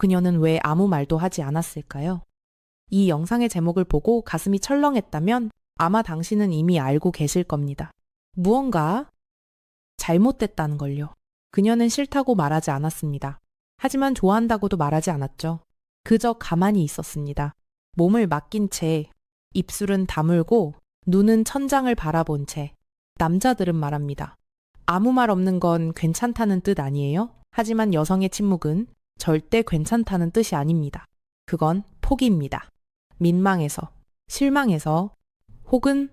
그녀는 왜 아무 말도 하지 않았을까요? 이 영상의 제목을 보고 가슴이 철렁했다면 아마 당신은 이미 알고 계실 겁니다. 무언가 잘못됐다는 걸요. 그녀는 싫다고 말하지 않았습니다. 하지만 좋아한다고도 말하지 않았죠. 그저 가만히 있었습니다. 몸을 맡긴 채, 입술은 다물고 눈은 천장을 바라본 채. 남자들은 말합니다. 아무 말 없는 건 괜찮다는 뜻 아니에요? 하지만 여성의 침묵은 절대 괜찮다는 뜻이 아닙니다. 그건 포기입니다. 민망해서, 실망해서, 혹은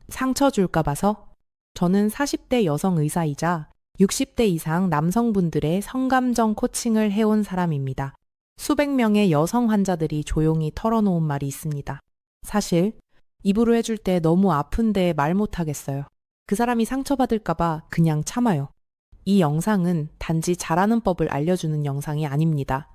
상처 줄까 봐서. 저는 40대 여성 의사이자 60대 이상 남성분들의 성감정 코칭을 해온 사람입니다. 수백 명의 여성 환자들이 조용히 털어놓은 말이 있습니다. 사실 입으로 해줄 때 너무 아픈데 말 못하겠어요. 그 사람이 상처받을까봐 그냥 참아요. 이 영상은 단지 잘하는 법을 알려주는 영상이 아닙니다.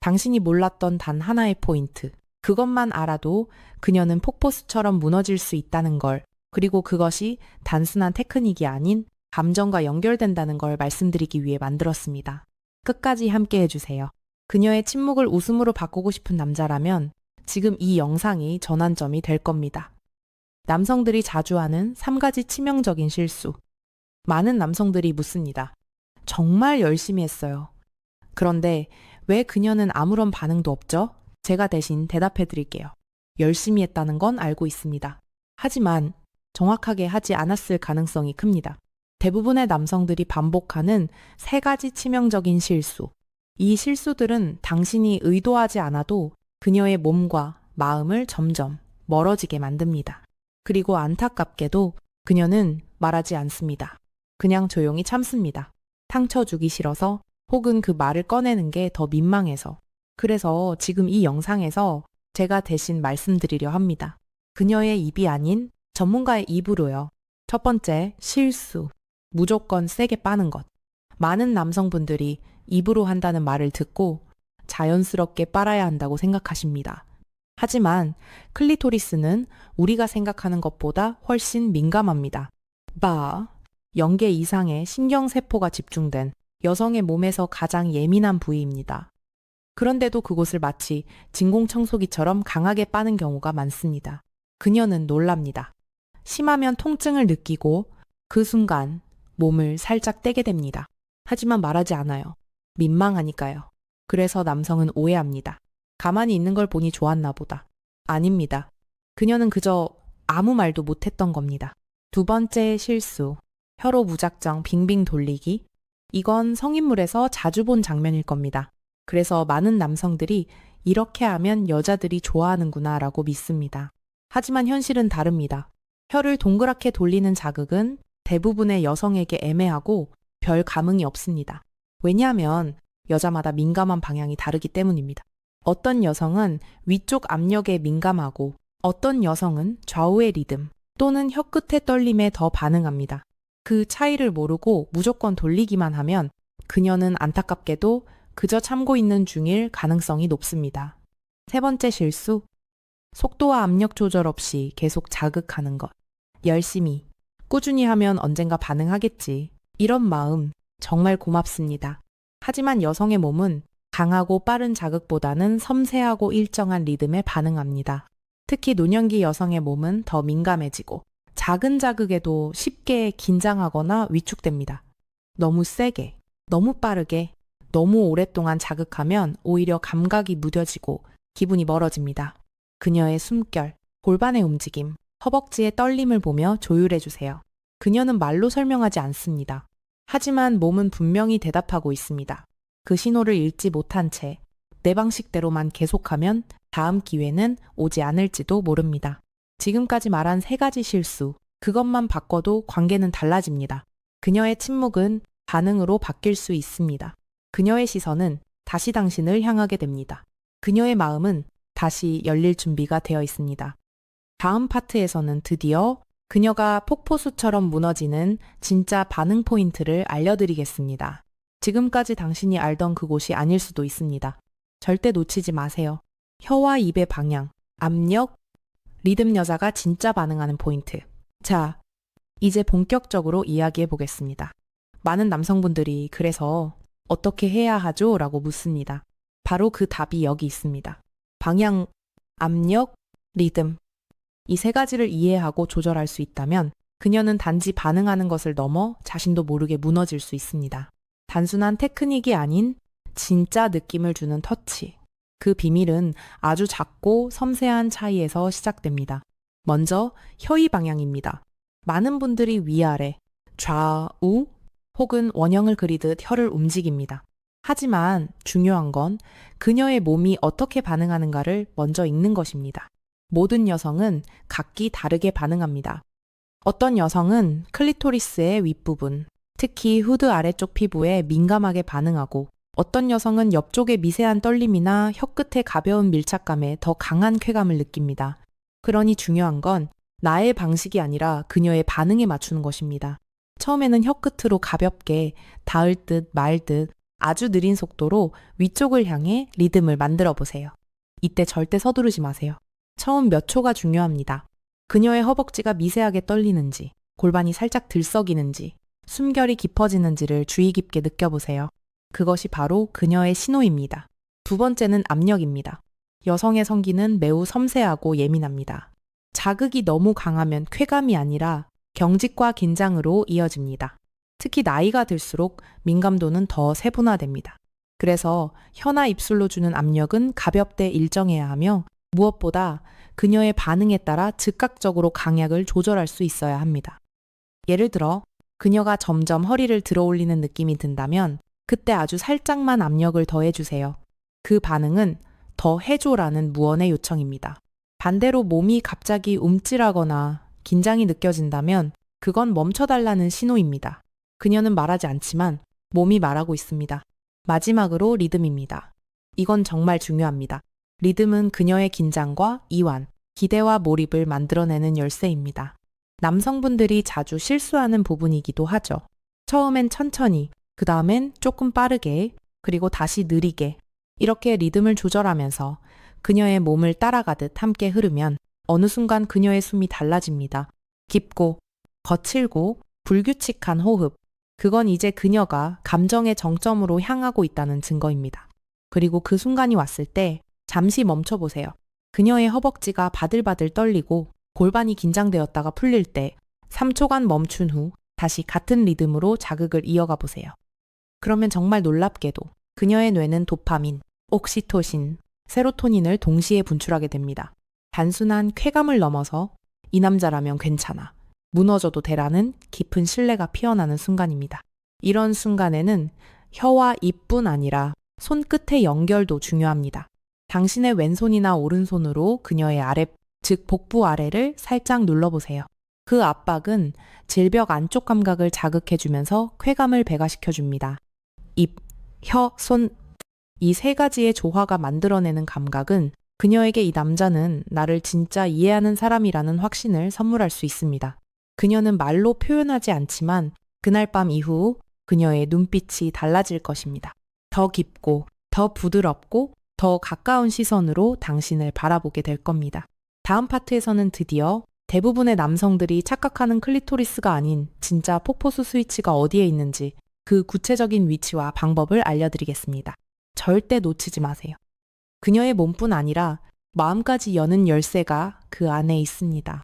당신이 몰랐던 단 하나의 포인트. 그것만 알아도 그녀는 폭포수처럼 무너질 수 있다는 걸, 그리고 그것이 단순한 테크닉이 아닌 감정과 연결된다는 걸 말씀드리기 위해 만들었습니다. 끝까지 함께 해주세요. 그녀의 침묵을 웃음으로 바꾸고 싶은 남자라면 지금 이 영상이 전환점이 될 겁니다. 남성들이 자주 하는 3가지 치명적인 실수. 많은 남성들이 묻습니다. 정말 열심히 했어요. 그런데 왜 그녀는 아무런 반응도 없죠? 제가 대신 대답해 드릴게요. 열심히 했다는 건 알고 있습니다. 하지만 정확하게 하지 않았을 가능성이 큽니다. 대부분의 남성들이 반복하는 3가지 치명적인 실수. 이 실수들은 당신이 의도하지 않아도 그녀의 몸과 마음을 점점 멀어지게 만듭니다. 그리고 안타깝게도 그녀는 말하지 않습니다. 그냥 조용히 참습니다. 상처 주기 싫어서, 혹은 그 말을 꺼내는 게 더 민망해서. 그래서 지금 이 영상에서 제가 대신 말씀드리려 합니다. 그녀의 입이 아닌 전문가의 입으로요. 첫 번째, 실수. 무조건 세게 빠는 것. 많은 남성분들이 입으로 한다는 말을 듣고 자연스럽게 빨아야 한다고 생각하십니다. 하지만 클리토리스는 우리가 생각하는 것보다 훨씬 민감합니다. 0개 이상의 신경세포가 집중된 여성의 몸에서 가장 예민한 부위입니다. 그런데도 그곳을 마치 진공청소기처럼 강하게 빠는 경우가 많습니다. 그녀는 놀랍니다. 심하면 통증을 느끼고 그 순간 몸을 살짝 떼게 됩니다. 하지만 말하지 않아요. 민망하니까요. 그래서 남성은 오해합니다. 가만히 있는 걸 보니 좋았나 보다. 아닙니다. 그녀는 그저 아무 말도 못했던 겁니다. 두 번째 실수. 혀로 무작정 빙빙 돌리기. 이건 성인물에서 자주 본 장면일 겁니다. 그래서 많은 남성들이 이렇게 하면 여자들이 좋아하는구나 라고 믿습니다. 하지만 현실은 다릅니다. 혀를 동그랗게 돌리는 자극은 대부분의 여성에게 애매하고 별 감흥이 없습니다. 왜냐하면 여자마다 민감한 방향이 다르기 때문입니다. 어떤 여성은 위쪽 압력에 민감하고 어떤 여성은 좌우의 리듬 또는 혀끝의 떨림에 더 반응합니다. 그 차이를 모르고 무조건 돌리기만 하면 그녀는 안타깝게도 그저 참고 있는 중일 가능성이 높습니다. 세 번째 실수. 속도와 압력 조절 없이 계속 자극하는 것. 열심히, 꾸준히 하면 언젠가 반응하겠지. 이런 마음 정말 고맙습니다. 하지만 여성의 몸은 강하고 빠른 자극보다는 섬세하고 일정한 리듬에 반응합니다. 특히 노년기 여성의 몸은 더 민감해지고 작은 자극에도 쉽게 긴장하거나 위축됩니다. 너무 세게, 너무 빠르게, 너무 오랫동안 자극하면 오히려 감각이 무뎌지고 기분이 멀어집니다. 그녀의 숨결, 골반의 움직임, 허벅지의 떨림을 보며 조율해주세요. 그녀는 말로 설명하지 않습니다. 하지만 몸은 분명히 대답하고 있습니다. 그 신호를 읽지 못한 채 내 방식대로만 계속하면 다음 기회는 오지 않을지도 모릅니다. 지금까지 말한 3가지 실수, 그것만 바꿔도 관계는 달라집니다. 그녀의 침묵은 반응으로 바뀔 수 있습니다. 그녀의 시선은 다시 당신을 향하게 됩니다. 그녀의 마음은 다시 열릴 준비가 되어 있습니다. 다음 파트에서는 드디어 그녀가 폭포수처럼 무너지는 진짜 반응 포인트를 알려드리겠습니다. 지금까지 당신이 알던 그곳이 아닐 수도 있습니다. 절대 놓치지 마세요. 혀와 입의 방향, 압력, 리듬 여자가 진짜 반응하는 포인트. 자, 이제 본격적으로 이야기해 보겠습니다. 많은 남성분들이 그래서 어떻게 해야 하죠? 라고 묻습니다. 바로 그 답이 여기 있습니다. 방향, 압력, 리듬. 이 세 가지를 이해하고 조절할 수 있다면 그녀는 단지 반응하는 것을 넘어 자신도 모르게 무너질 수 있습니다. 단순한 테크닉이 아닌 진짜 느낌을 주는 터치. 그 비밀은 아주 작고 섬세한 차이에서 시작됩니다. 먼저 혀의 방향입니다. 많은 분들이 위아래, 좌우 혹은 원형을 그리듯 혀를 움직입니다. 하지만 중요한 건 그녀의 몸이 어떻게 반응하는가를 먼저 읽는 것입니다. 모든 여성은 각기 다르게 반응합니다. 어떤 여성은 클리토리스의 윗부분, 특히 후드 아래쪽 피부에 민감하게 반응하고 어떤 여성은 옆쪽의 미세한 떨림이나 혀끝의 가벼운 밀착감에 더 강한 쾌감을 느낍니다. 그러니 중요한 건 나의 방식이 아니라 그녀의 반응에 맞추는 것입니다. 처음에는 혀끝으로 가볍게 닿을 듯 말 듯 아주 느린 속도로 위쪽을 향해 리듬을 만들어 보세요. 이때 절대 서두르지 마세요. 처음 몇 초가 중요합니다. 그녀의 허벅지가 미세하게 떨리는지, 골반이 살짝 들썩이는지, 숨결이 깊어지는지를 주의 깊게 느껴보세요. 그것이 바로 그녀의 신호입니다. 두 번째는 압력입니다. 여성의 성기는 매우 섬세하고 예민합니다. 자극이 너무 강하면 쾌감이 아니라 경직과 긴장으로 이어집니다. 특히 나이가 들수록 민감도는 더 세분화됩니다. 그래서 혀나 입술로 주는 압력은 가볍되 일정해야 하며 무엇보다 그녀의 반응에 따라 즉각적으로 강약을 조절할 수 있어야 합니다. 예를 들어 그녀가 점점 허리를 들어 올리는 느낌이 든다면 그때 아주 살짝만 압력을 더해주세요. 그 반응은 더 해줘라는 무언의 요청입니다. 반대로 몸이 갑자기 움찔하거나 긴장이 느껴진다면 그건 멈춰달라는 신호입니다. 그녀는 말하지 않지만 몸이 말하고 있습니다. 마지막으로 리듬입니다. 이건 정말 중요합니다. 리듬은 그녀의 긴장과 이완, 기대와 몰입을 만들어내는 열쇠입니다. 남성분들이 자주 실수하는 부분이기도 하죠. 처음엔 천천히, 그 다음엔 조금 빠르게, 그리고 다시 느리게 이렇게 리듬을 조절하면서 그녀의 몸을 따라가듯 함께 흐르면 어느 순간 그녀의 숨이 달라집니다. 깊고, 거칠고, 불규칙한 호흡. 그건 이제 그녀가 감정의 정점으로 향하고 있다는 증거입니다. 그리고 그 순간이 왔을 때 잠시 멈춰보세요. 그녀의 허벅지가 바들바들 떨리고 골반이 긴장되었다가 풀릴 때 3초간 멈춘 후 다시 같은 리듬으로 자극을 이어가 보세요. 그러면 정말 놀랍게도 그녀의 뇌는 도파민, 옥시토신, 세로토닌을 동시에 분출하게 됩니다. 단순한 쾌감을 넘어서 이 남자라면 괜찮아, 무너져도 되라는 깊은 신뢰가 피어나는 순간입니다. 이런 순간에는 혀와 입뿐 아니라 손끝의 연결도 중요합니다. 당신의 왼손이나 오른손으로 그녀의 아래, 즉 복부 아래를 살짝 눌러보세요. 그 압박은 질벽 안쪽 감각을 자극해주면서 쾌감을 배가시켜줍니다. 입, 혀, 손, 이 세 가지의 조화가 만들어내는 감각은 그녀에게 이 남자는 나를 진짜 이해하는 사람이라는 확신을 선물할 수 있습니다. 그녀는 말로 표현하지 않지만 그날 밤 이후 그녀의 눈빛이 달라질 것입니다. 더 깊고, 더 부드럽고, 더 가까운 시선으로 당신을 바라보게 될 겁니다. 다음 파트에서는 드디어 대부분의 남성들이 착각하는 클리토리스가 아닌 진짜 폭포수 스위치가 어디에 있는지 그 구체적인 위치와 방법을 알려드리겠습니다. 절대 놓치지 마세요. 그녀의 몸뿐 아니라 마음까지 여는 열쇠가 그 안에 있습니다.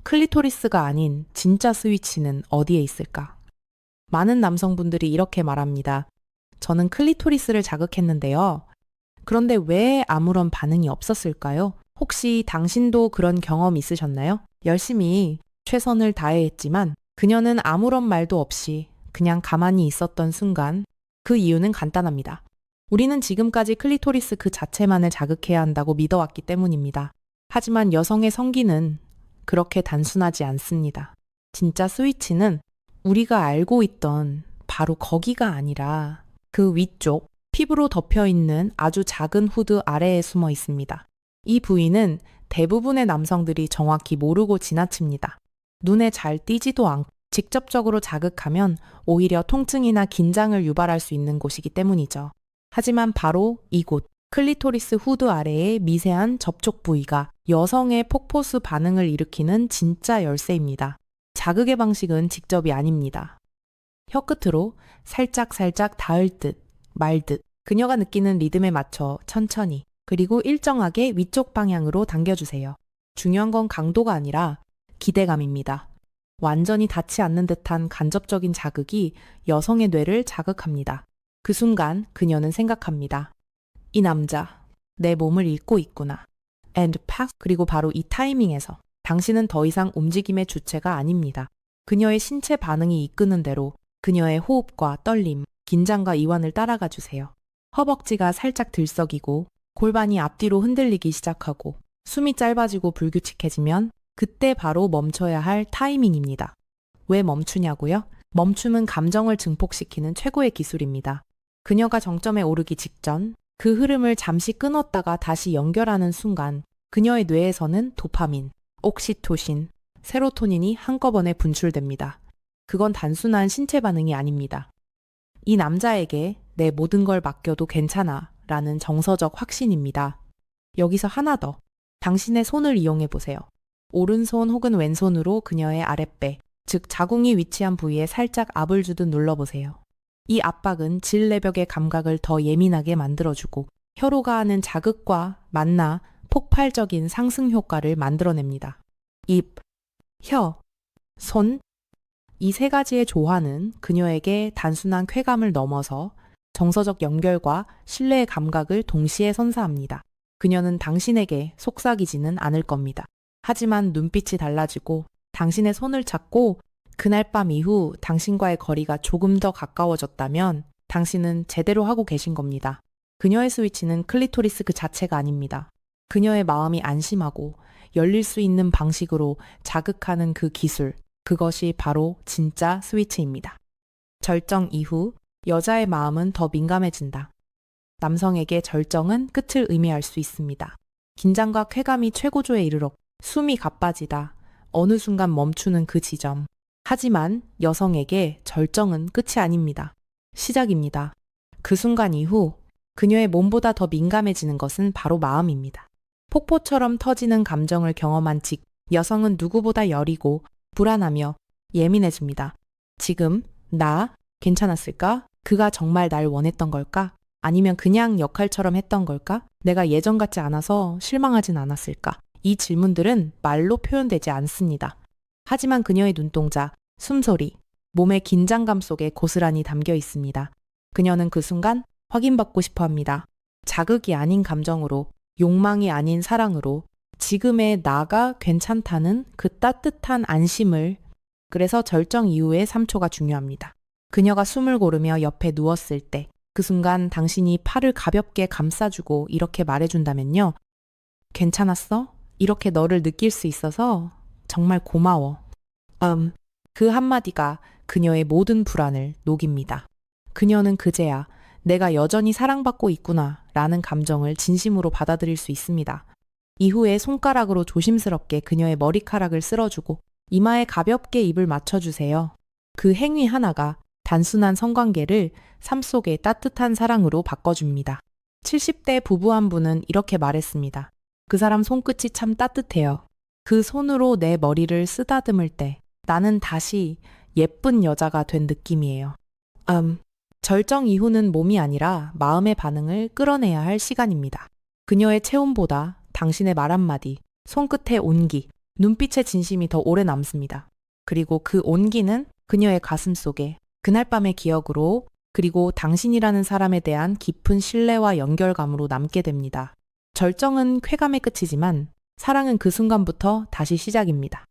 클리토리스가 아닌 진짜 스위치는 어디에 있을까? 많은 남성분들이 이렇게 말합니다. 저는 클리토리스를 자극했는데요. 그런데 왜 아무런 반응이 없었을까요? 혹시 당신도 그런 경험 있으셨나요? 열심히 최선을 다해했지만 그녀는 아무런 말도 없이 그냥 가만히 있었던 순간 그 이유는 간단합니다. 우리는 지금까지 클리토리스 그 자체만을 자극해야 한다고 믿어왔기 때문입니다. 하지만 여성의 성기는 그렇게 단순하지 않습니다. 진짜 스위치는 우리가 알고 있던 바로 거기가 아니라 그 위쪽, 피부로 덮여있는 아주 작은 후드 아래에 숨어 있습니다. 이 부위는 대부분의 남성들이 정확히 모르고 지나칩니다. 눈에 잘 띄지도 않고 직접적으로 자극하면 오히려 통증이나 긴장을 유발할 수 있는 곳이기 때문이죠. 하지만 바로 이곳, 클리토리스 후드 아래의 미세한 접촉 부위가 여성의 폭포수 반응을 일으키는 진짜 열쇠입니다. 자극의 방식은 직접이 아닙니다. 혀끝으로 살짝 닿을 듯 말 듯 그녀가 느끼는 리듬에 맞춰 천천히 그리고 일정하게 위쪽 방향으로 당겨주세요. 중요한 건 강도가 아니라 기대감입니다. 완전히 닿지 않는 듯한 간접적인 자극이 여성의 뇌를 자극합니다. 그 순간 그녀는 생각합니다. 이 남자, 내 몸을 읽고 있구나. And pass. 그리고 바로 이 타이밍에서 당신은 더 이상 움직임의 주체가 아닙니다. 그녀의 신체 반응이 이끄는 대로 그녀의 호흡과 떨림, 긴장과 이완을 따라가 주세요. 허벅지가 살짝 들썩이고 골반이 앞뒤로 흔들리기 시작하고 숨이 짧아지고 불규칙해지면 그때 바로 멈춰야 할 타이밍입니다. 왜 멈추냐고요? 멈춤은 감정을 증폭시키는 최고의 기술입니다. 그녀가 정점에 오르기 직전 그 흐름을 잠시 끊었다가 다시 연결하는 순간 그녀의 뇌에서는 도파민, 옥시토신, 세로토닌이 한꺼번에 분출됩니다. 그건 단순한 신체 반응이 아닙니다. 이 남자에게 내 모든 걸 맡겨도 괜찮아 라는 정서적 확신입니다. 여기서 하나 더. 당신의 손을 이용해 보세요. 오른손 혹은 왼손으로 그녀의 아랫배, 즉 자궁이 위치한 부위에 살짝 압을 주듯 눌러보세요. 이 압박은 질내벽의 감각을 더 예민하게 만들어주고 혀로가 하는 자극과 만나 폭발적인 상승 효과를 만들어냅니다. 입, 혀, 손, 이 세 가지의 조화는 그녀에게 단순한 쾌감을 넘어서 정서적 연결과 신뢰의 감각을 동시에 선사합니다. 그녀는 당신에게 속삭이지는 않을 겁니다. 하지만 눈빛이 달라지고 당신의 손을 잡고 그날 밤 이후 당신과의 거리가 조금 더 가까워졌다면 당신은 제대로 하고 계신 겁니다. 그녀의 스위치는 클리토리스 그 자체가 아닙니다. 그녀의 마음이 안심하고 열릴 수 있는 방식으로 자극하는 그 기술, 그것이 바로 진짜 스위치입니다. 절정 이후 여자의 마음은 더 민감해진다. 남성에게 절정은 끝을 의미할 수 있습니다. 긴장과 쾌감이 최고조에 이르렀고 숨이 가빠지다. 어느 순간 멈추는 그 지점. 하지만 여성에게 절정은 끝이 아닙니다. 시작입니다. 그 순간 이후 그녀의 몸보다 더 민감해지는 것은 바로 마음입니다. 폭포처럼 터지는 감정을 경험한 직 여성은 누구보다 여리고 불안하며 예민해집니다. 지금 나 괜찮았을까? 그가 정말 날 원했던 걸까? 아니면 그냥 역할처럼 했던 걸까? 내가 예전 같지 않아서 실망하진 않았을까? 이 질문들은 말로 표현되지 않습니다. 하지만 그녀의 눈동자, 숨소리, 몸의 긴장감 속에 고스란히 담겨 있습니다. 그녀는 그 순간 확인받고 싶어 합니다. 자극이 아닌 감정으로, 욕망이 아닌 사랑으로, 지금의 나가 괜찮다는 그 따뜻한 안심을. 그래서 절정 이후의 3초가 중요합니다. 그녀가 숨을 고르며 옆에 누웠을 때, 그 순간 당신이 팔을 가볍게 감싸주고 이렇게 말해준다면요. 괜찮았어? 이렇게 너를 느낄 수 있어서 정말 고마워. 그 한마디가 그녀의 모든 불안을 녹입니다. 그녀는 그제야 내가 여전히 사랑받고 있구나 라는 감정을 진심으로 받아들일 수 있습니다. 이후에 손가락으로 조심스럽게 그녀의 머리카락을 쓸어주고 이마에 가볍게 입을 맞춰주세요. 그 행위 하나가 단순한 성관계를 삶 속의 따뜻한 사랑으로 바꿔줍니다. 70대 부부 한 분은 이렇게 말했습니다. 그 사람 손끝이 참 따뜻해요. 그 손으로 내 머리를 쓰다듬을 때 나는 다시 예쁜 여자가 된 느낌이에요. 절정 이후는 몸이 아니라 마음의 반응을 끌어내야 할 시간입니다. 그녀의 체온보다 당신의 말 한마디, 손끝의 온기, 눈빛의 진심이 더 오래 남습니다. 그리고 그 온기는 그녀의 가슴 속에 그날 밤의 기억으로 그리고 당신이라는 사람에 대한 깊은 신뢰와 연결감으로 남게 됩니다. 절정은 쾌감의 끝이지만 사랑은 그 순간부터 다시 시작입니다.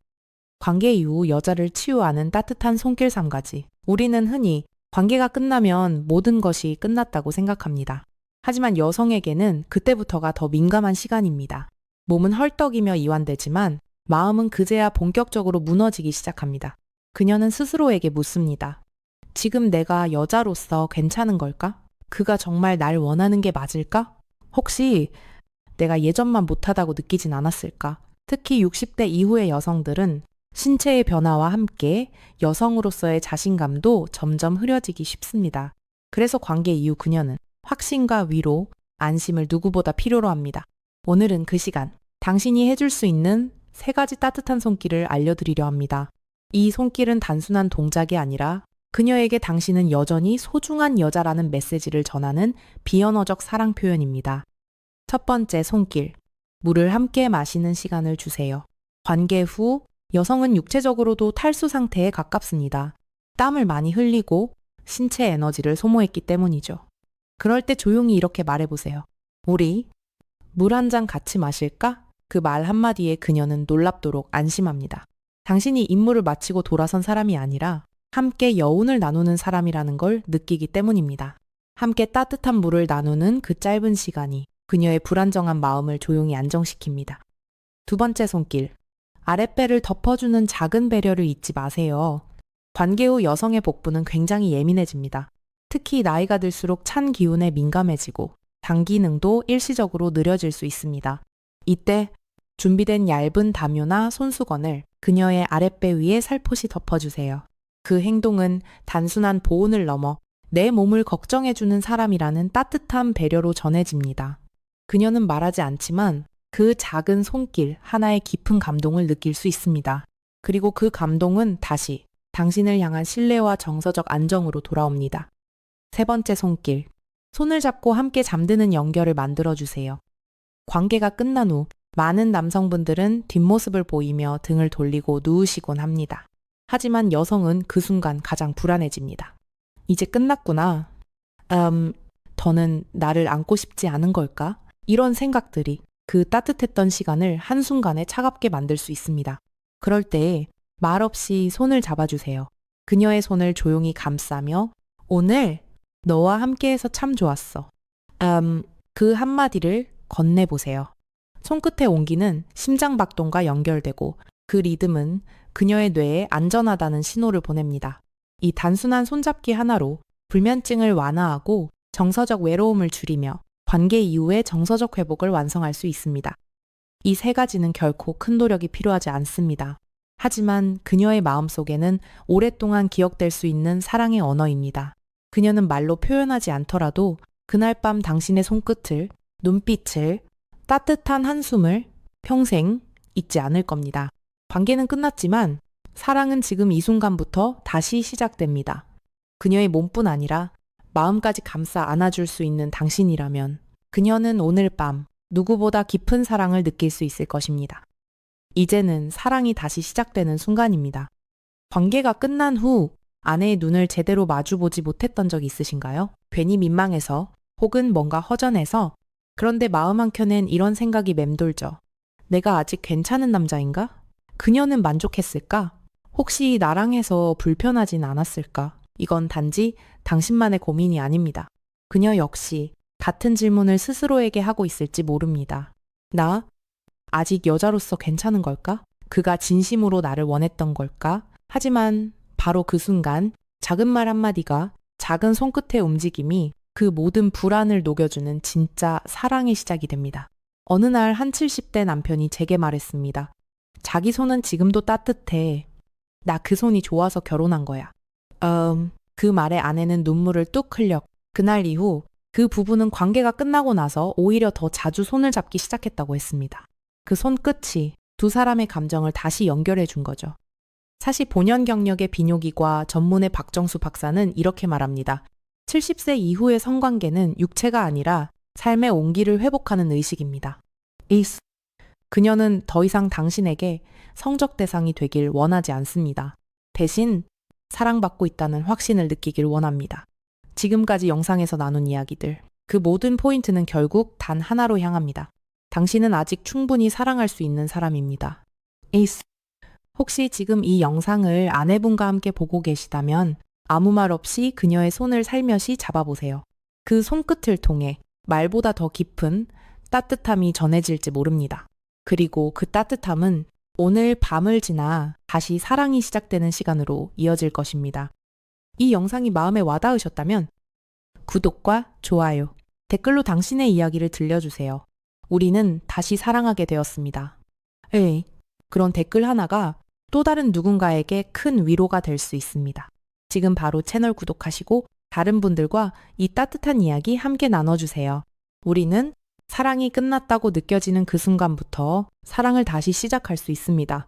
관계 이후 여자를 치유하는 따뜻한 손길 3가지. 우리는 흔히 관계가 끝나면 모든 것이 끝났다고 생각합니다. 하지만 여성에게는 그때부터가 더 민감한 시간입니다. 몸은 헐떡이며 이완되지만 마음은 그제야 본격적으로 무너지기 시작합니다. 그녀는 스스로에게 묻습니다. 지금 내가 여자로서 괜찮은 걸까? 그가 정말 날 원하는 게 맞을까? 혹시 내가 예전만 못하다고 느끼진 않았을까? 특히 60대 이후의 여성들은 신체의 변화와 함께 여성으로서의 자신감도 점점 흐려지기 쉽습니다. 그래서 관계 이후 그녀는 확신과 위로, 안심을 누구보다 필요로 합니다. 오늘은 그 시간, 당신이 해줄 수 있는 3가지 따뜻한 손길을 알려드리려 합니다. 이 손길은 단순한 동작이 아니라 그녀에게 당신은 여전히 소중한 여자라는 메시지를 전하는 비언어적 사랑 표현입니다. 첫 번째 손길. 물을 함께 마시는 시간을 주세요. 관계 후 여성은 육체적으로도 탈수 상태에 가깝습니다. 땀을 많이 흘리고 신체 에너지를 소모했기 때문이죠. 그럴 때 조용히 이렇게 말해보세요. 우리 물 한 잔 같이 마실까? 그 말 한마디에 그녀는 놀랍도록 안심합니다. 당신이 임무를 마치고 돌아선 사람이 아니라 함께 여운을 나누는 사람이라는 걸 느끼기 때문입니다. 함께 따뜻한 물을 나누는 그 짧은 시간이 그녀의 불안정한 마음을 조용히 안정시킵니다. 두 번째 손길. 아랫배를 덮어주는 작은 배려를 잊지 마세요. 관계 후 여성의 복부는 굉장히 예민해집니다. 특히 나이가 들수록 찬 기운에 민감해지고 장 기능도 일시적으로 느려질 수 있습니다. 이때 준비된 얇은 담요나 손수건을 그녀의 아랫배 위에 살포시 덮어주세요. 그 행동은 단순한 보온을 넘어 내 몸을 걱정해주는 사람이라는 따뜻한 배려로 전해집니다. 그녀는 말하지 않지만 그 작은 손길 하나의 깊은 감동을 느낄 수 있습니다. 그리고 그 감동은 다시 당신을 향한 신뢰와 정서적 안정으로 돌아옵니다. 세 번째 손길. 손을 잡고 함께 잠드는 연결을 만들어주세요. 관계가 끝난 후 많은 남성분들은 뒷모습을 보이며 등을 돌리고 누우시곤 합니다. 하지만 여성은 그 순간 가장 불안해집니다. 이제 끝났구나. 더는 나를 안고 싶지 않은 걸까? 이런 생각들이 그 따뜻했던 시간을 한순간에 차갑게 만들 수 있습니다. 그럴 때 말없이 손을 잡아주세요. 그녀의 손을 조용히 감싸며 오늘 너와 함께해서 참 좋았어. 그 한마디를 건네보세요. 손끝의 온기는 심장박동과 연결되고 그 리듬은 그녀의 뇌에 안전하다는 신호를 보냅니다. 이 단순한 손잡기 하나로 불면증을 완화하고 정서적 외로움을 줄이며 관계 이후의 정서적 회복을 완성할 수 있습니다. 이 세 가지는 결코 큰 노력이 필요하지 않습니다. 하지만 그녀의 마음속에는 오랫동안 기억될 수 있는 사랑의 언어입니다. 그녀는 말로 표현하지 않더라도 그날 밤 당신의 손끝을, 눈빛을, 따뜻한 한숨을 평생 잊지 않을 겁니다. 관계는 끝났지만 사랑은 지금 이 순간부터 다시 시작됩니다. 그녀의 몸뿐 아니라 마음까지 감싸 안아줄 수 있는 당신이라면 그녀는 오늘 밤 누구보다 깊은 사랑을 느낄 수 있을 것입니다. 이제는 사랑이 다시 시작되는 순간입니다. 관계가 끝난 후 아내의 눈을 제대로 마주보지 못했던 적 있으신가요? 괜히 민망해서 혹은 뭔가 허전해서 그런데 마음 한켠엔 이런 생각이 맴돌죠. 내가 아직 괜찮은 남자인가? 그녀는 만족했을까? 혹시 나랑 해서 불편하진 않았을까? 이건 단지 당신만의 고민이 아닙니다. 그녀 역시 같은 질문을 스스로에게 하고 있을지 모릅니다. 나 아직 여자로서 괜찮은 걸까? 그가 진심으로 나를 원했던 걸까? 하지만 바로 그 순간 작은 말 한마디가, 작은 손끝의 움직임이 그 모든 불안을 녹여주는 진짜 사랑의 시작이 됩니다. 어느 날 한 70대 남편이 제게 말했습니다. 자기 손은 지금도 따뜻해. 나 그 손이 좋아서 결혼한 거야. 그 말에 아내는 눈물을 뚝 흘려 그날 이후 그 부부는 관계가 끝나고 나서 오히려 더 자주 손을 잡기 시작했다고 했습니다. 그 손끝이 두 사람의 감정을 다시 연결해 준 거죠. 사실 본연 경력의 비뇨기과 전문의 박정수 박사는 이렇게 말합니다. 70세 이후의 성관계는 육체가 아니라 삶의 온기를 회복하는 의식입니다. 그녀는 더 이상 당신에게 성적 대상이 되길 원하지 않습니다. 대신 사랑받고 있다는 확신을 느끼길 원합니다. 지금까지 영상에서 나눈 이야기들, 그 모든 포인트는 결국 단 하나로 향합니다. 당신은 아직 충분히 사랑할 수 있는 사람입니다. 혹시 지금 이 영상을 아내분과 함께 보고 계시다면 아무 말 없이 그녀의 손을 살며시 잡아보세요. 그 손끝을 통해 말보다 더 깊은 따뜻함이 전해질지 모릅니다. 그리고 그 따뜻함은 오늘 밤을 지나 다시 사랑이 시작되는 시간으로 이어질 것입니다. 이 영상이 마음에 와닿으셨다면 구독과 좋아요, 댓글로 당신의 이야기를 들려주세요. 우리는 다시 사랑하게 되었습니다. 그런 댓글 하나가 또 다른 누군가에게 큰 위로가 될 수 있습니다. 지금 바로 채널 구독하시고 다른 분들과 이 따뜻한 이야기 함께 나눠주세요. 우리는 사랑이 끝났다고 느껴지는 그 순간부터 사랑을 다시 시작할 수 있습니다.